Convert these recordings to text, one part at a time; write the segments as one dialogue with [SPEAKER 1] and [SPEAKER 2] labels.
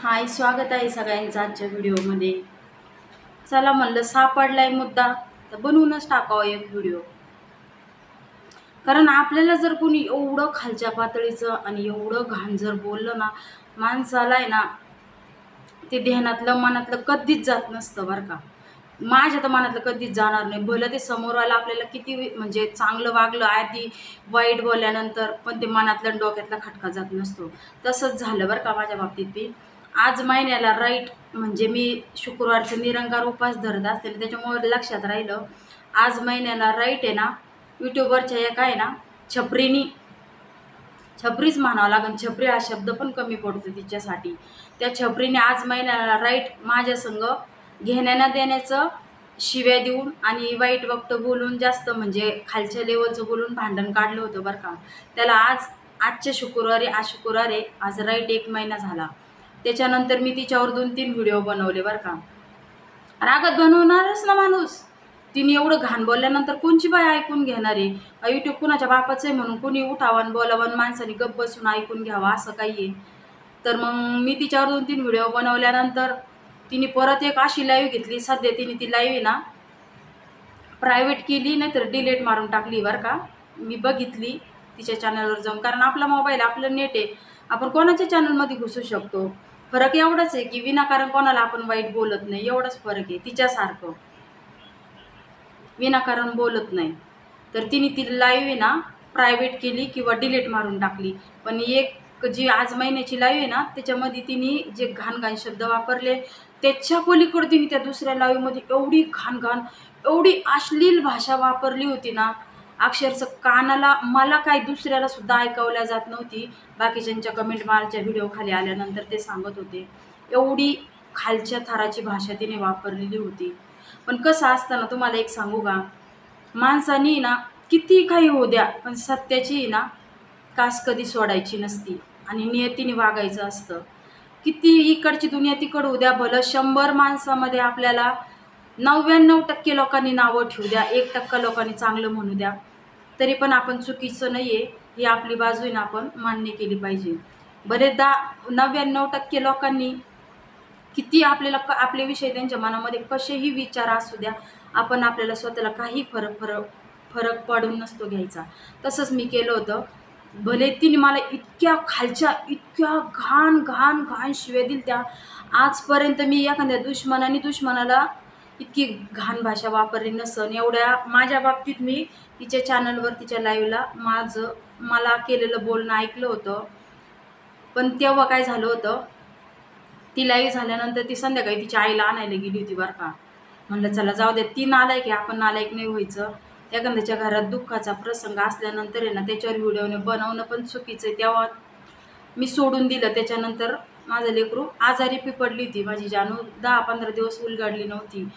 [SPEAKER 1] हाय, स्वागत आहे सगळ्यांचं आजच्या व्हिडिओमध्ये. चला म्हणलं सापडलाय मुद्दा तर बनवूनच टाकावं एक व्हिडिओ. कारण आपल्याला जर कोणी एवढं खालच्या पातळीचं आणि एवढं घाण जर बोललं ना, माणसाला आहे ना ते ध्यानातलं मनातलं कधीच जात नसतं बरं का. माझ्या तर मनातलं कधीच जाणार नाही. भलं ते समोरवाला आपल्याला किती म्हणजे चांगलं वागलं आधी, वाईट बोलल्यानंतर, पण ते मनातल्या आणि डोक्यातला खटका जात नसतो. तसंच झालं बरं का माझ्या बाबतीत बी. आज महिन्याला राईट म्हणजे मी शुक्रवारचं निरंकार उपास धरत असते ना, त्याच्यामुळे लक्षात राहिलं. आज महिन्याला राईट आहे ना, यूट्यूबवरच्या एका आहे ना छपरीच म्हणावं लागेल. छपरी हा शब्द पण कमी पडतो तिच्यासाठी. त्या छपरीने आज महिन्याला राईट माझ्या संग घेण्यानं देण्याचं शिव्या देऊन आणि वाईट वक्तं बोलून, जास्त म्हणजे खालच्या लेवलचं बोलून भांडण काढलं होतं बरं का. त्याला आजच्या शुक्रवारी, आज शुक्रवार आहे, आज राईट 1 महिना झाला. त्याच्यानंतर मी तिच्यावर 2-3 व्हिडिओ बनवले बरं का. रागात बनवणारच ना माणूस. तिने एवढं घाण बोलल्यानंतर कोणची बाय ऐकून घेणार आहे? यूट्यूब कुणाच्या बापाचं आहे म्हणून कुणी उठावं बोलावं आणि माणसाने गप्प बसून ऐकून घ्यावं असं काही आहे? तर मग मी तिच्यावर 2-3 व्हिडिओ बनवल्यानंतर तिने परत एक अशी लाईव्ह घेतली. सध्या तिने ती लाईव्ह आहे ना प्रायव्हेट केली, नाहीतर डिलीट मारून टाकली बरं का. मी बघितली तिच्या चॅनलवर जाऊन, कारण आपला मोबाईल, आपलं नेट आहे, आपण कोणाच्या चॅनलमध्ये घुसू शकतो. फरक एवढाच आहे की विनाकारण कोणाला आपण वाईट बोलत नाही, एवढाच फरक आहे. तिच्यासारखं विनाकारण बोलत नाही. तर तिने ती लाईव्ह आहे ना प्रायव्हेट केली किंवा डिलीट मारून टाकली. पण एक जी आज महिन्याची लाईव्ह आहे ना, त्याच्यामध्ये तिने जे घाण शब्द वापरले, त्याच्या पलीकडे तिने त्या दुसऱ्या लाईव्हमध्ये एवढी घाण एवढी अश्लील भाषा वापरली होती ना, अक्षरशः कानाला, मला काय दुसऱ्याला सुद्धा ऐकवल्या जात नव्हती. बाकीच्यांच्या कमेंट माझ्या व्हिडिओ खाली आल्यानंतर ते सांगत होते, एवढी खालच्या थराची भाषा तिने वापरलेली होती. पण कसं असतं ना, तुम्हाला एक सांगू का, माणसानी ना किती काही होऊ द्या, पण सत्याची ना कास कधी सोडायची नसती आणि नियतीने वागायचं असतं. किती इकडची दुनिया तिकड होऊ द्या, भलं 100 माणसामध्ये आपल्याला 99% लोकांनी नावं ठेवू द्या, 1% लोकांनी चांगलं म्हणू द्या, तरी पण आपण चुकीचं नाही आहे ही आपली बाजू ना आपण मान्य केली पाहिजे. बरेचदा 99% लोकांनी किती आपल्याला आपल्याविषयी त्यांच्या मनामध्ये कसेही विचार असू द्या, आपण आपल्याला स्वतःला काही फरक पडून नसतो घ्यायचा. तसंच मी केलं होतं. भले तिने मला इतक्या खालच्या, इतक्या घाण शिव्या दिल्या त्या, आजपर्यंत मी एखाद्या दुश्मनाला इतकी घाण भाषा वापरली नसन एवढ्या माझ्या बाबतीत. मी तिच्या चॅनलवर, तिच्या लाईव्हला मला केलेलं बोलणं ऐकलं होतं. पण तेव्हा काय झालं होतं, ती लाईव्ह झाल्यानंतर ती संध्याकाळी तिच्या आईला आणायला गेली होती बरं का. म्हणलं चला जाऊ दे, ती नालायक आहे, आपण नालायक नाही व्हायचं. एखाद्याच्या घरात दुःखाचा प्रसंग असल्यानंतर आहे ना, त्याच्यावर व्हिडिओने बनवणं पण चुकीचं आहे. तेव्हा मी सोडून दिलं. त्याच्यानंतर माझं लेकरू आजारी पडली होती, माझी जानू 10-15 दिवस उलगडली नव्हती.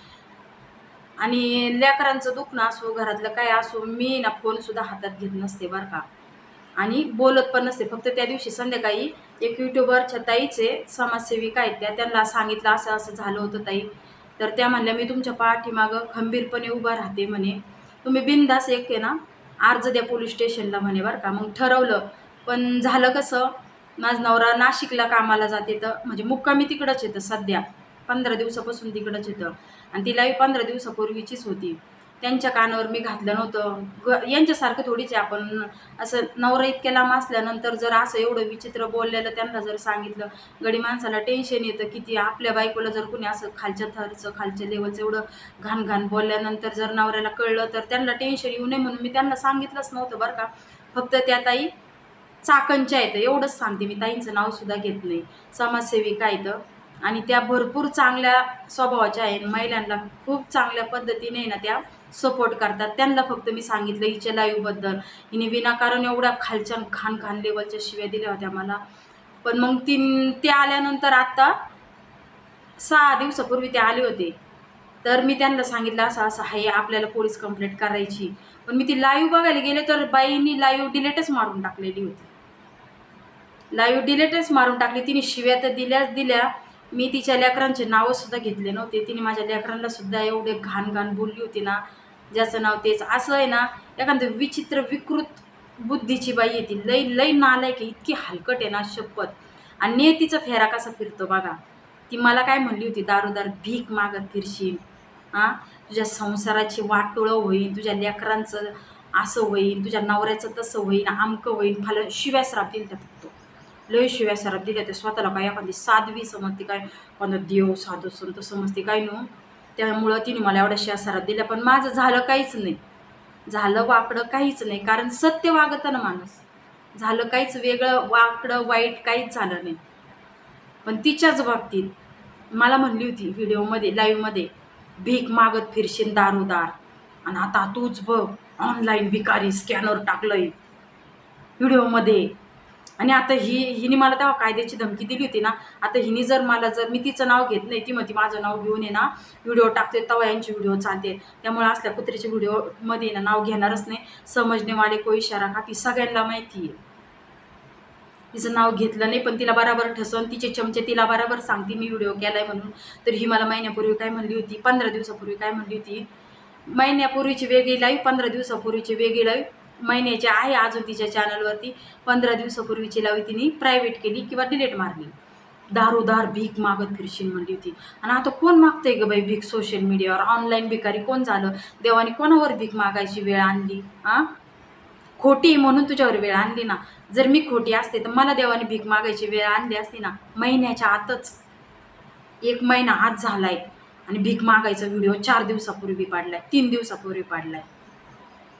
[SPEAKER 1] आणि लेकरांचं दुखणं असो, घरातलं काय असो, मी ना फोनसुद्धा हातात घेत नसते बरं का, आणि बोलत पण नसते. फक्त त्या दिवशी संध्याकाळी एक यूट्यूबरच्या ताईचे समाजसेविका आहेत त्यांना सांगितलं असं असं झालं होतं ताई. तर त्या म्हणल्या मी तुमच्या पाठीमागं खंबीरपणे उभा राहते म्हणे, तुम्ही बिनधास्त एक आहे ना अर्ज द्या पोलीस स्टेशनला म्हणे बरं का. मग ठरवलं. पण झालं कसं, माझा नवरा नाशिकला कामाला जाते, तर म्हणजे मुक्कामी तिकडंच येतं सध्या, 15 दिवसापासून तिकडंच येतं. आणि ती लाईव्ह 15 दिवसापूर्वीचीच होती. त्यांच्या कानावर मी घातलं नव्हतं. यांच्यासारखं थोडीच आहे आपण. असं नवरा इतक्या लांब असल्यानंतर जर असं एवढं विचित्र बोललेलं त्यांना जर सांगितलं, गडी माणसाला टेन्शन येतं किती. आपल्या बायकोला जर कोणी असं खालच्या थरचं, खालच्या लेवलचं एवढं घाण बोलल्यानंतर जर नवऱ्याला कळलं तर त्यांना टेन्शन येऊ नये म्हणून मी त्यांना सांगितलंच नव्हतं बरं का. फक्त त्या ताई चाकणच्या आहेत, एवढंच सांगते मी. ताईंचं नावसुद्धा घेत नाही. समाजसेविका आहेत आणि त्या भरपूर चांगल्या स्वभावाच्या आहेत. महिलांना खूप चांगल्या पद्धतीने ना त्या सपोर्ट करतात. त्यांना फक्त मी सांगितलं हिच्या लाईव्हबद्दल, हिने विनाकारण एवढ्या खालच्या घाण लेवलच्या शिव्या दिल्या होत्या मला. पण मग ते आल्यानंतर आत्ता 6 दिवसापूर्वी ते आले होते. तर मी त्यांना सांगितलं असं असं आहे, आपल्याला पोलीस कंप्लेंट करायची. पण मी ती लाईव्ह बघायला गेले तर बाईंनी लाईव्ह डिलीटच मारून टाकलेली होती. लाईव्ह डिलीटच मारून टाकली. तिने शिव्या तर दिल्या. मी तिच्या लेकरांचे नावंसुद्धा घेतले नव्हते. तिने माझ्या लेकरांना सुद्धा एवढे घाण बोलली होती ना, ज्याचं नाव तेच. असं आहे ना, एखादं विचित्र विकृत बुद्धीची बाई आहे ती. लई नालायक आहे, इतकी हलकट आहे ना शपथ. आणि नियतीचा फेरा कसा फिरतो बघा. ती मला काय म्हणली होती, दारोदार भीक मागत फिरशील, हां तुझ्या संसाराची वाटोळं होईल, तुझ्या लेकरांचं असं होईल, तुझ्या नवऱ्याचं तसं होईल, आमकं होईल, शिव्या श्राप दिल्या त्या फक्त. लय शिव्या श्राप दिल्या त्या. स्वतःला काय एखादी साध्वी समजते काय, कोणा देव साधू संत समजते काय नो. त्यामुळं तिने मला एवढ्या शिव्या श्राप दिल्या, पण माझं झालं काहीच नाही, झालं वाकडं काहीच नाही, कारण सत्य वागतं ना माणूस. झालं काहीच वेगळं वाकडं वाईट काहीच झालं नाही. पण तिच्याच बाबतीत मला म्हणली होती व्हिडिओमध्ये, लाईव्हमध्ये, भीक मागत फिरशील दारोदार, आणि आता तूच बघ ऑनलाईन भिकारी स्कॅनर टाकलंय व्हिडिओमध्ये. आणि आता हिने मला तेव्हा कायद्याची धमकी दिली होती ना, आता हिने जर मला, जर मी तिचं नाव घेत नाही, ती म्हणते माझं नाव घेऊन ये ना व्हिडिओ टाकते, तेव्हा यांची व्हिडिओ चालते. त्यामुळे असल्या कुत्र्याच्या व्हिडिओमध्ये ना नाव घेणारच नाही. समजणे वाले को इशारा का, ती सगळ्यांना माहिती आहे. तिचं नाव घेतलं नाही, पण तिला बराबर ठसवून तिचे चमचे तिला बराबर सांगते मी व्हिडिओ केलाय म्हणून. तर ही मला महिन्यापूर्वी काय म्हणली होती, 15 दिवसापूर्वी काय म्हणली होती, महिन्यापूर्वीची वेगळी लाईव्ह, 15 दिवसापूर्वीची वेगळी लाईव्ह, महिन्याची आहे अजून तिच्या चॅनलवरती. 15 दिवसापूर्वीची लाईव्ह तिने प्रायव्हेट केली किंवा डिलीट मारली. दारोदार भीक मागत फिरशील म्हणली होती. आणि आता कोण मागतंय ग बाई भीक सोशल मीडियावर? ऑनलाईन भिकारी कोण झालं? देवाने कोणावर भीक मागायची वेळ आणली? खोटी म्हणून तुझ्यावर वेळ आणली ना. जर मी खोटी असते तर मला देवाने भीक मागायची वेळ आणली असती ना. महिन्याच्या आतच, 1 महिना आज झालाय, आणि भीक मागायचा व्हिडिओ 4 दिवसापूर्वी पाडलाय, 3 दिवसापूर्वी पाडलाय.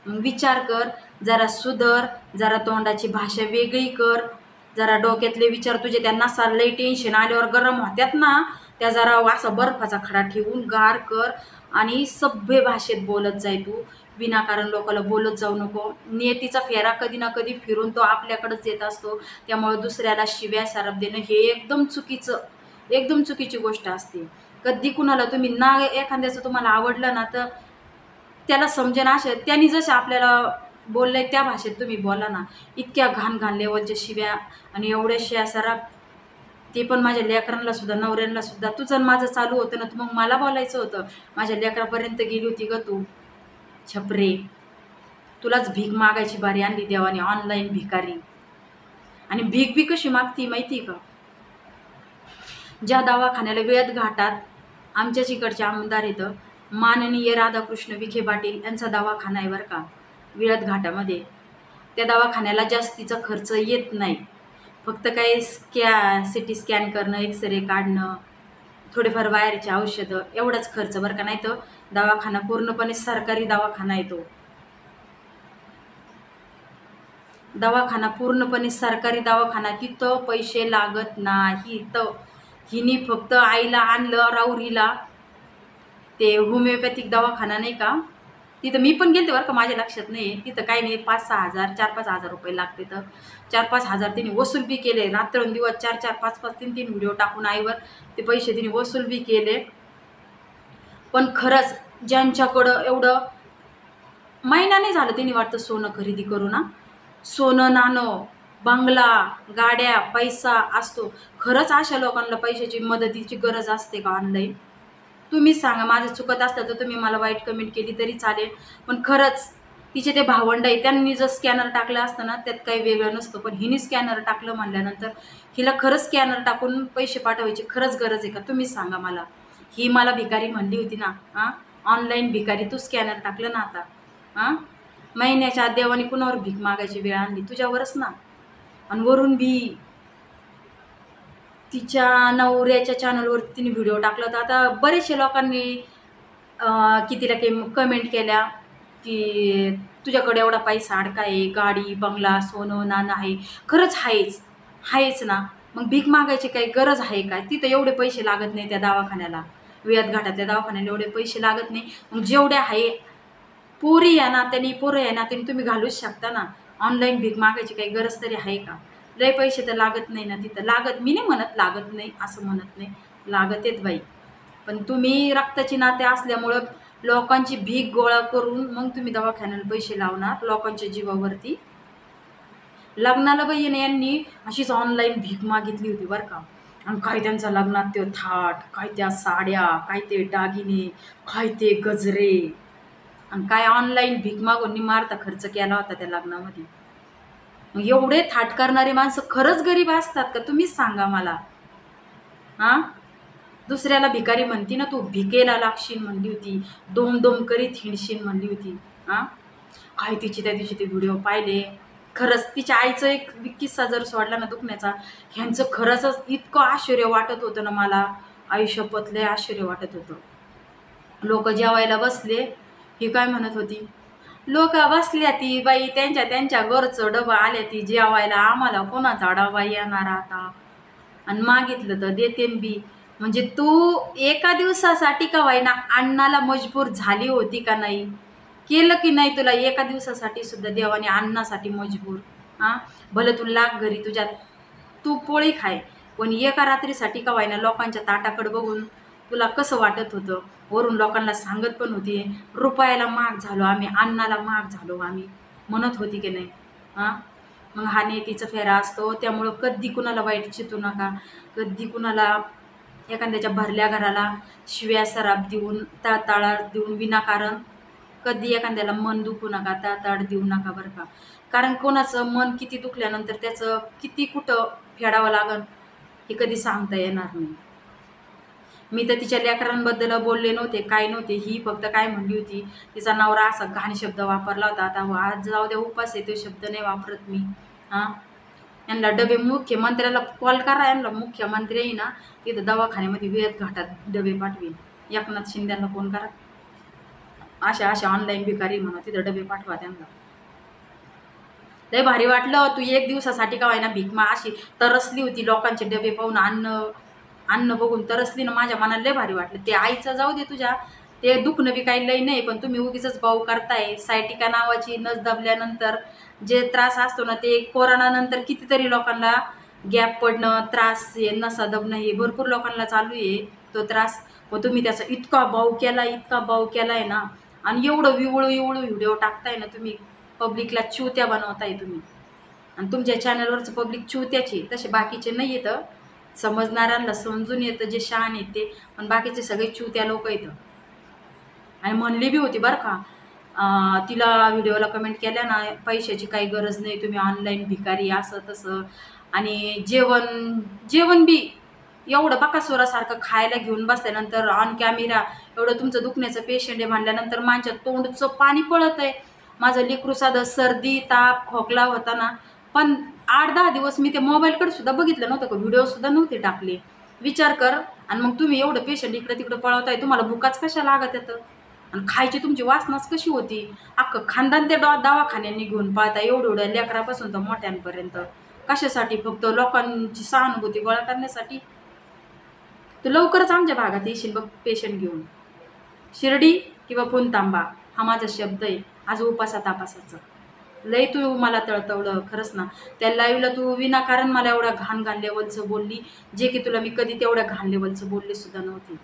[SPEAKER 1] मग विचार कर, जरा सुधर, जरा तोंडाची भाषा वेगळी कर, जरा डोक्यातले विचार तुझे त्यांना लई टेन्शन आल्यावर गरम होत्यात ना, त्या जरा असा बर्फाचा खडा ठेवून गार कर, आणि सभ्य भाषेत बोलत जाय तू. विनाकारण लोकांना बोलत जाऊ नको. नियतीचा फेरा कधी ना कधी फिरून तो आपल्याकडेच येत असतो. त्यामुळे दुसऱ्याला शिव्या शाप देणं हे एकदम चुकीची गोष्ट असते. कधी कुणाला तुम्ही ना, एखाद्याचं तुम्हाला आवडलं ना, तर त्याला समजेन अशा त्यांनी जसं आपल्याला बोललंय त्या भाषेत तुम्ही बोला ना. इतक्या घाण लेवलच्या शिव्या आणि एवढ्या शिव्या सराप, ते पण माझ्या लेकरांना सुद्धा, नवऱ्यांना सुद्धा. तुझं माझं चालू होतं ना, तर मग मला बोलायचं होतं. माझ्या लेकरापर्यंत गेली होती ग तू छपरे. तुलाच भीक मागायची बारी आणली देवाने, ऑनलाईन भिकारी. आणि भीक बी कशी मागती माहिती का? ज्या दवाखान्याला वेळेत घाटात आमच्याच इकडचे आमदार येतं, माननीय राधाकृष्ण विखे पाटील यांचा दवाखाना आहे बरं का, विळत घाटामध्ये. त्या दवाखान्याला जास्तीचा खर्च येत नाही. फक्त काही सिटी स्कॅन करणं, एक्सरे काढणं, थोडेफार बाहेरचे औषधं, एवढाच खर्च बरं का. नाही तर दवाखाना पूर्णपणे सरकारी दवाखाना आहे तो. दवाखाना पूर्णपणे सरकारी दवाखाना, तिथं पैसे लागत नाही. तर हिनी फक्त आईला आणलं राऊरीला, ते होमिओपॅथिक दवाखाना नाही का, तिथं मी पण गेलते बरं का, माझ्या लक्षात नाही. तिथं काही नाही, 5-6 हजार, 4-5 हजार रुपये लागते. तर 4-5 हजार तिने वसूल बी केले. रात्रंदिवस 4-4, 5-5, 3-3 व्हिडिओ टाकून आईवर ते पैसे तिने वसूल बी केले. पण खरंच ज्यांच्याकडं एवढं, महिना नाही झालं तिने वाटतं सोनं खरेदी करू ना, सोनं नाणं, बंगला, गाड्या, पैसा असतो. खरंच अशा लोकांना पैशाची मदतीची गरज असते का ऑनलाईन? तुम्हीच सांगा. माझं चुकत असलं तर तुम्ही मला वाईट कमेंट केली तरी चालेल. पण खरंच तिचे ते भावंड आहे, त्यांनी जर स्कॅनर टाकलं असतं ना, त्यात काही वेगळं नसतं. पण हिने स्कॅनर टाकलं म्हणल्यानंतर हिला खरंच स्कॅनर टाकून पैसे पाठवायची खरंच गरज आहे का? तुम्हीच सांगा मला. ही मला भिकारी म्हणली होती ना, ऑनलाईन भिकारी, तू स्कॅनर टाकलं ना आता, महिन्याच्या आत देवाने कुणावर भीक मागायची वेळ आणली? तुझ्यावरच ना. आणि वरून बी तिच्या नवऱ्याच्या चॅनलवर तिने व्हिडिओ टाकला होता. आता बरेचशे लोकांनी कितीला कमेंट केल्या की तुझ्याकडे एवढा पैसा अडका आहे, गाडी बंगला सोनं नाणं आहे. खरंच आहेच ना. मग भीक मागायची काही गरज आहे काय? तिथं एवढे पैसे लागत नाही त्या दवाखान्याला, विळत घाटातल्या दवाखान्याला एवढे पैसे लागत नाही. मग जेवढे आहे पोरी या नात्याने, पोरं या नात्याने तुम्ही घालूच शकता ना. ऑनलाईन भीक मागायची काही गरज तरी आहे का? लय पैसे तर लागत नाही ना तिथं. लागत, मी नाही म्हणत लागत नाही, असं म्हणत नाही, लागत आहेत बाई. पण तुम्ही रक्ताची नाते असल्यामुळं लोकांची भीक गोळा करून मग तुम्ही दवाखान्याला पैसे लावणार लोकांच्या जीवावरती. लग्नाला बाई यांनी अशीच ऑनलाईन भीक मागितली होती बरं का. आणि काय त्यांचा लग्नात ते थाट, काय त्या साड्या, काय ते दागिने, काय ते गजरे, आणि काय ऑनलाईन भीक मागून मारता खर्च केला होता त्या लग्नामध्ये. मग एवढे थाट करणारे माणसं खरंच गरीब असतात का? तुम्हीच सांगा मला. हां, दुसऱ्याला भिकारी म्हणती ना तू, भिकेला लागशील म्हणली होती, दोम दोम करीत हिंडशील म्हणली होती. हां, काय तिची त्या दिवशी ते व्हिडिओ पाहिले. खरंच तिच्या आईचं एक किस्सा जर सोडला ना दुखण्याचा, ह्यांचं खरंच इतकं आश्चर्य वाटत होतं ना मला, आई शपथ लय आश्चर्य वाटत होतं. लोक जेवायला बसले, ही काय म्हणत होती, लोक बसल्या ती बाई त्यांच्या त्यांच्या घरचं डबा आल्या ती जेवायला, आम्हाला कोणाचा डबा येणार आता, आणि मागितलं तर देतेन बी. म्हणजे तू एका दिवसासाठी का व्हायना अण्णाला मजबूर झाली होती का नाही? केलं की नाही तुला एका दिवसासाठी सुद्धा देवाने अन्नासाठी मजबूर? हां, भलं तू लाग घरी तुझ्या, तू पोळी खाय, पण एका रात्रीसाठी का व्हायना लोकांच्या ताटाकडे बघून तुला कसं वाटत होतं? वरून लोकांना सांगत पण होती, रुपयाला महाग झालो आम्ही, अन्नाला महाग झालो आम्ही, म्हणत होती की नाही? हां, मग हा नेतीचा फेरा असतो. त्यामुळं कधी कुणाला वाईट चितू नका, कधी कुणाला एखाद्याच्या भरल्या घराला शिव्या सराप देऊन, तळतळाट देऊन विनाकारण कधी एखाद्याला मन दुखू नका, तळतळाट देऊ नका बरं का. कारण कोणाचं मन किती दुखल्यानंतर त्याचं किती कुठं फेडावं लागन हे कधी सांगता येणार नाही. मी तर तिच्या लेकरांबद्दल बोलले नव्हते, काय नव्हते. ही फक्त काय म्हणली होती, तिचा नवरा असा घाण शब्द वापरला होता. आता आज जाऊ द्या, उपास आहे, तो शब्द नाही वापरत मी. हां, यांना डबे, मुख्यमंत्र्याला कॉल करा, यांना मुख्यमंत्री ना तिथं दवाखान्यामध्ये वेळेत घाटात डबे पाठवेल. एकनाथ शिंदेला फोन करा, अशा अशा ऑनलाईन भिकारी म्हणा, तिथं डबे पाठवा त्यांना. लय भारी वाटलं. तू एक दिवसासाठी का व्हायना भीकमा अशी तरसली होती, लोकांचे डबे पाहून, अन्न अन्न बघून तरसली ना, माझ्या मनाला लय भारी वाटलं. ते आईचं जाऊ दे तुझ्या, ते दुखणं बी काही लय नाही, पण तुम्ही उगीच भाऊ करताय. सायटिका नावाची नस दबल्यानंतर जे त्रास असतो ना, ते कोरोनानंतर कितीतरी लोकांना गॅप पडणं, त्रास, हे नसा दबणं, हे भरपूर लोकांना चालू आहे तो त्रास. मग तुम्ही त्याचा इतका भाऊ केला, इतका भाऊ केलाय ना, आणि एवढं विवळू विवळू व्हिडिओ टाकताय ना तुम्ही, पब्लिकला चिवत्या बनवताय तुम्ही. आणि तुमच्या चॅनलवरचं पब्लिक चिवत्याची, तसे बाकीचे नाही येतं. समजणाऱ्यांना समजून येतं, जे शहाण आहेत ते, पण बाकीचे सगळे चिवत्या लोक येतं. आणि म्हणली बी होती बरं का, तिला व्हिडिओला कमेंट केल्या ना, पैशाची काही गरज नाही, तुम्ही ऑनलाईन भिकारी असं तसं. आणि जेवण जेवण बी एवढं बकासुरासारखं खायला घेऊन बसल्यानंतर ऑन कॅमेरा एवढं तुमचं दुखण्याचं पेशंट आहे म्हणल्यानंतर माझ्या तोंडचं पाणी पळत आहे. माझं लेकरू साधं सर्दी ताप खोकला होता ना, पण 8-10 दिवस मी ते मोबाईलकडे सुद्धा बघितलं नव्हतं का, व्हिडिओसुद्धा नव्हते टाकले. विचार कर. आणि मग तुम्ही एवढं पेशंट इकडं तिकडं पळवताय, तुम्हाला भुकाच कशा लागत येतं? आणि खायची तुमची वासनाच कशी होती? अख्खं खानदान ते दवाखान्यांनी घेऊन पाहता, एवढं एवढ्या लेकरापासून तर मोठ्यांपर्यंत. कशासाठी? फक्त लोकांची सहानुभूती गोळा करण्यासाठी. तर लवकरच आमच्या भागात येशील बघ पेशंट घेऊन. शिर्डी किंवा पुणतांबा हा माझा शब्द आहे आज उपासा तापासाचा. लय तू मला तळतवलं खरंच ना. त्या लाईव्हला तू विनाकारण मला एवढ्या घाण घाण लेवलचं बोलली, जे की तुला मी कधी तेवढ्या घाण लेवलचं बोलले सुद्धा नव्हते.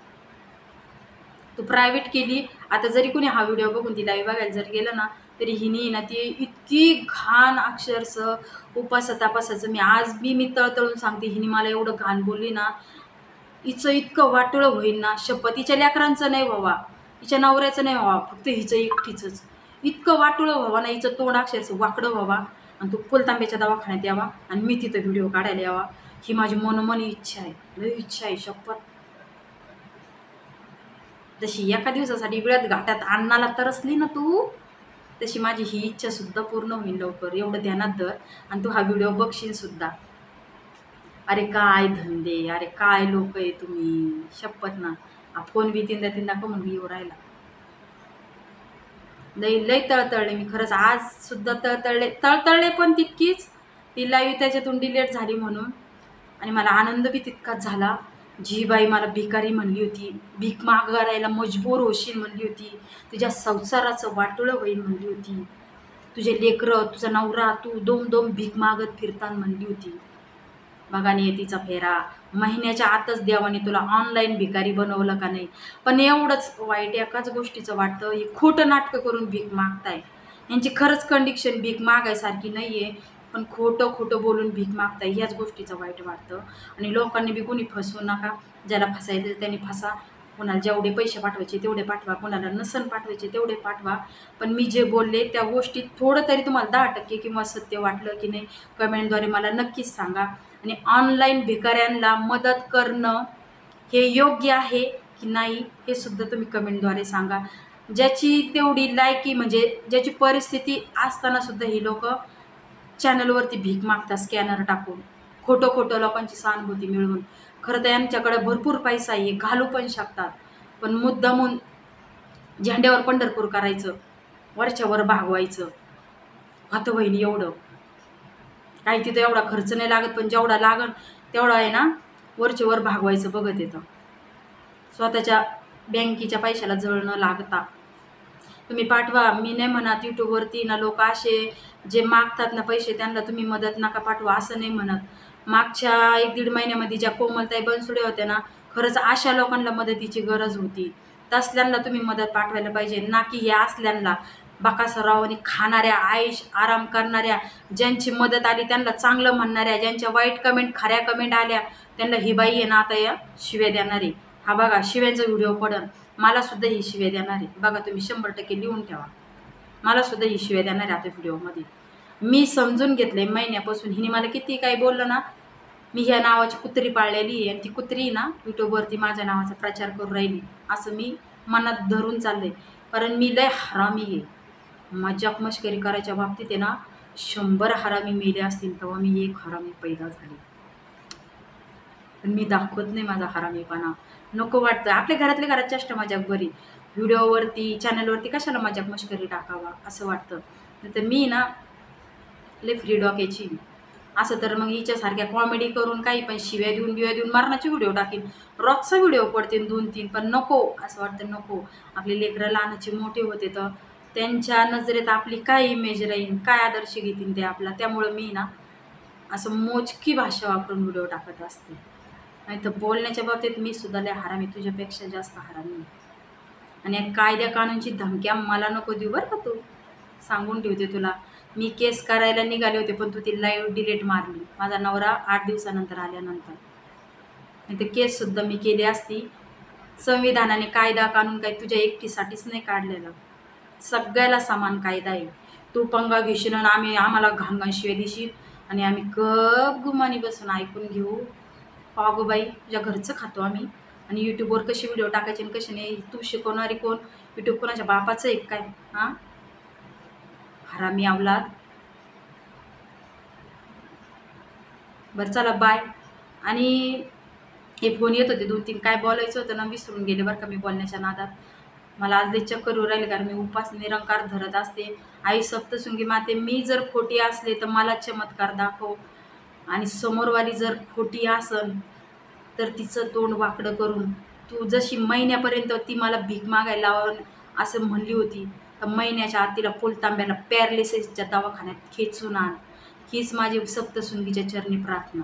[SPEAKER 1] तू प्रायव्हेट केली. आता जरी कोणी हा व्हिडिओ बघून ती लाईव्ह बघायला जर गेलं ना, तरी हिनी ना ती इतकी घाण अक्षरशः उपासा तापासाचं, मी तळतळून सांगते, हिने मला एवढं घाण बोलली ना, हिचं इतकं वाटोळं होईल ना, शपथ हिच्या लेकरांचं नाही व्हावा, हिच्या नवऱ्याचं नाही व्हावा, फक्त हिचं एकटीचंच इतकं वाटोळं व्हावं ना, हिचं तोंड अक्षरशः वाकडं व्हावा, आणि तू कोलतांब्याच्या दवाखान्यात यावा आणि मी तिथं व्हिडिओ काढायला यावा, ही माझी मनोमनी इच्छा आहे, लय इच्छा आहे शपथ. जशी एका दिवसासाठी वेळात घाटात अन्नाला तरसली ना तू, तशी माझी ही इच्छा सुद्धा पूर्ण होईल लवकर, एवढं ध्यानात धर. आणि तू हा व्हिडिओ बघशील सुद्धा. अरे काय धंदे, अरे काय लोक आहे तुम्ही, शपथ ना. हा फोन बी तीनदा तीनदा कमून येऊ राहिला. लई लई तळतळले मी खरंच, आज सुद्धा तळतळले पण तितकीच. ती लाईव्ह त्याच्यातून डिलीट झाली म्हणून. आणि मला आनंद बी तितकाच झाला. जी बाई मला भिकारी म्हणली होती, भीक मागायला मजबूर होशील म्हणली होती, तुझ्या संसाराचं वाटोळं होईल म्हणली होती, तुझे लेकरं तुझा नवरा तू दोम दोम भीक मागत फिरतान म्हणली होती. बघा नियतीचा फेरा. महिन्याच्या आतच देवाने तुला ऑनलाईन भिकारी बनवलं का नाही? पण एवढंच वाईट एकाच गोष्टीचं वाटतं, हे खोटं नाटकं करून भीक मागताय. यांची खरंच कंडिशन भीक मागायसारखी नाही आहे, पण खोटं खोटं बोलून भीक मागताय, ह्याच गोष्टीचं वाईट वाटतं. आणि लोकांनी बी कोणी फसवू नका. ज्याला फसायचं त्याने फसा. कोणाला जेवढे पैसे पाठवायचे तेवढे पाठवा, कोणाला नसन पाठवायचे तेवढे पाठवा. पण मी जे बोलले त्या गोष्टीत थोडं तरी तुम्हाला 10% किंवा सत्य वाटलं की नाही, कमेंटद्वारे मला नक्कीच सांगा. आणि ऑनलाईन भिकाऱ्यांना मदत करणं हे योग्य आहे की नाही हे सुद्धा तुम्ही कमेंटद्वारे सांगा. ज्याची तेवढी लायकी म्हणजे ज्याची परिस्थिती असताना सुद्धा ही लोक चॅनलवरती भीक मागतात स्कॅनर टाकून, खोटं खोटं लोकांची सहानुभूती मिळवून. खरं तर यांच्याकडे भरपूर पैसा आहे, घालू पण शकतात, पण मुद्दामून झेंड्यावर पंढरपूर करायचं, वरच्यावर भागवायचं. आता होईल एवढं काही तिथं एवढा खर्च नाही लागत, पण जेवढा लागन तेवढा आहे ना वरचे वर भागवायचं बघत येतं. स्वतःच्या बँकेच्या पैशाला जळ न लागता तुम्ही पाठवा. मी नाही म्हणत यूट्यूबवरती ना लोक असे जे मागतात ना पैसे त्यांना तुम्ही मदत नका पाठवा, असं नाही म्हणत. मागच्या 1-1.5 महिन्यामध्ये ज्या कोमलताई बनसुडे होत्या ना, खरंच अशा लोकांना मदतीची गरज होती. तसल्यांना तुम्ही मदत पाठवायला पाहिजे, ना की या असल्यांना बकासरावांनी खाणाऱ्या, आईश आराम करणाऱ्या, ज्यांची मदत आली त्यांना चांगलं म्हणणाऱ्या, ज्यांच्या वाईट कमेंट खऱ्या कमेंट आल्या त्यांना ही बाई आहे ना आता या शिव्या देणारी. हा बघा शिव्यांचा व्हिडिओ पडन, मला सुद्धा ही शिव्या देणार आहे बघा, तुम्ही 100% लिहून ठेवा. मला सुद्धा ही शिव्या देणार आहे आता व्हिडिओमध्ये. मी समजून घेतलंय महिन्यापासून, हिने मला किती काही बोललं ना, मी ह्या नावाची कुत्री पाळलेली आहे आणि ती कुत्री ना यूट्यूबवरती माझ्या नावाचा प्रचार करून राहिली, असं मी मनात धरून चाललंय. कारण मी लय हरामी आहे. मजाक मस्करी करायच्या बाबतीत आहे ना 100 हरामी मेले असतील तेव्हा मी एक हरामी पैदा झाली. पण मी दाखवत नाही माझा हरामीपणा. नको वाटतं. आपल्या घरातल्या घरात चेष्टा मजाक बरी, व्हिडिओवरती चॅनलवरती कशाला मजाक मस्करी टाकावा असं वाटतं. नाही तर मी ना लय फ्री डॉक्याची. असं तर मग हिच्यासारख्या कॉमेडी करून काही पण शिव्या देऊन मारण्याचे व्हिडिओ टाकीन, रोजचा व्हिडिओ पडतील 2-3. पण नको, असं वाटतं नको. आपले लेकरं लहानाचे मोठे होते तर त्यांच्या नजरेत आपली काय इमेज राहील, काय आदर्श घेतील ते आपला. त्यामुळं मी ना असं मोजकी भाषा वापरून व्हिडिओ टाकत असते. नाही तर बोलण्याच्या बाबतीत मी सुद्धा लय हरामी, तुझ्यापेक्षा जास्त हरामी. आणि या कायद्या कानूनची धमक्या मला नको देऊ बरं का तू, सांगून ठेवते तुला. मी केस करायला निघाले होते पण तू ती लाईव्ह डिलीट मारली माझा नवरा 8 दिवसानंतर आल्यानंतर. नाही तर केससुद्धा मी केली असती. संविधानाने कायदा कानून काही तुझ्या एकटीसाठीच नाही काढलेलं, सगळ्याला समान कायदा आहे. तू पंगा घेशील आणि आम्हाला घाण शिव्या देशील आणि आम्ही गप गुमानी बसून ऐकून घेऊ. गो बाई, तुझ्या घरचं खातो आम्ही. आणि यूट्यूबवर कसे व्हिडिओ टाकायचे आणि कसे नाही तू शिकवणारी कोण? यूट्यूब कोणाच्या बापाचं एक काय? हां, हरामी अवलाद. बरं चला बाय. आणि हे फोन येत होते 2-3, काय बोलायचं होतं ना विसरून गेले बरं का मी बोलण्याच्या नादात. मला आज लई चक्कर येऊ राहिले कारण मी उपास निरंकार धरत असते. आई सप्तशृंगी माते, मी जर खोटी असले तर मला चमत्कार दाखव, आणि समोरवाली जर खोटी असन तर तिचं तोंड वाकडं करून, तू जशी महिन्यापर्यंत ती मला भीक मागायला लावून असं म्हणली होती, तर महिन्याच्या आत तिला पोलतांब्याला पॅरालिसिसच्या दवाखान्यात खेचून आण. हीच माझी सप्तशृंगीच्या चरणी प्रार्थना.